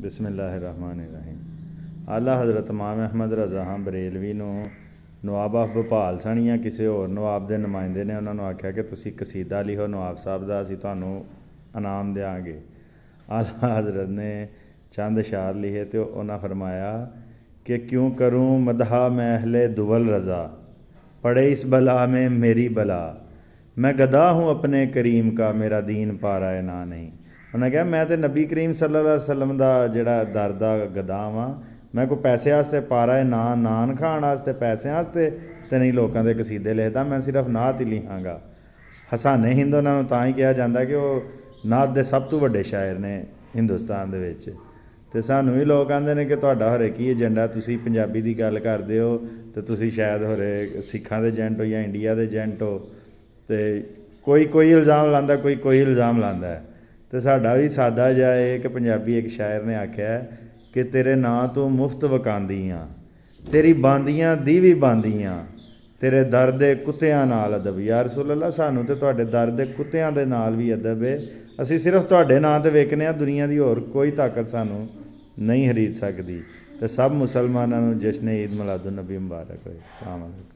ਬਿਸਮਿਲ੍ਲਾਹਿਰਰਹਿਮਾਨਿਰਰਹੀਮ। ਆਲਾ ਹਜ਼ਰਤ ਇਮਾਮ ਅਹਿਮਦ ਰਜ਼ਾ ਖਾਂ ਬਰੇਲਵੀ ਨੂੰ ਨਵਾਬ ਆਫ ਭੋਪਾਲ ਸਨ ਜਾਂ ਕਿਸੇ ਹੋਰ ਨਵਾਬ ਦੇ ਨੁਮਾਇੰਦੇ ਨੇ ਉਹਨਾਂ ਨੂੰ ਆਖਿਆ ਕਿ ਤੁਸੀਂ ਕਸੀਦਾ ਲਿਖੋ ਨਵਾਬ ਸਾਹਿਬ ਦਾ, ਅਸੀਂ ਤੁਹਾਨੂੰ ਇਨਾਮ ਦਿਆਂਗੇ। ਆਲਾ ਹਜ਼ਰਤ ਨੇ ਚੰਦ ਅਸ਼ਾਰ ਲਿਖੇ ਅਤੇ ਉਹਨਾਂ ਫਰਮਾਇਆ कि क्यों करूँ मदहा मैं अहले दुवल रज़ा, पड़े इस बला में मेरी बला, मैं गदा हूँ अपने करीम का, मेरा दीन पारा है ना नहीं। उन्हें कहा मैं तो नबी करीम सल्लल्लाहु अलैहि वसल्लम का जिहड़ा दर दा गदा वां, मैं कोई पैसे वास्ते पारा है नान खाण वास्ते पैसे वास्ते तो नहीं लोगों के कसीदे लिखदा, मैं सिर्फ नात ही लिखांगा। हसाने हिंद उन्हां नूं तां ही कहा जाता कि वो नात दे सब तो वड्डे शायर ने हिंदुस्तान दे विच। तो सानू भी लोग आते हैं कि तुहाडा होरे की एजेंडा, तुसीं पंजाबी की गल करते हो तो तुसीं शायद होरे सिखां दे एजेंट हो या इंडिया के एजेंट हो। तो कोई इल्ज़ाम लांदा, कोई इल्ज़ाम लांदा है। तो साडा भी सादा जिहा है कि पंजाबी एक शायर ने आख्या है कि तेरे नां तो मुफ्त वकांदी हाँ, तेरी बांदियां दी भी बांदी हाँ, तेरे दर दे कुत्तियां नाल अदब। या रसूल अल्लाह, सानू तो तुहाडे दर दे कुत्तियां दे नाल भी अदब है। असीं सिर्फ तुहाडे नां ते वेखने आ, दुनिया की होर कोई ताकत सानू नहीं खरीद सकती। तो सब मुसलमानों नूं जश्न ईद मिलादुन नबी मुबारक होए। अस्सलाम वालेकुम।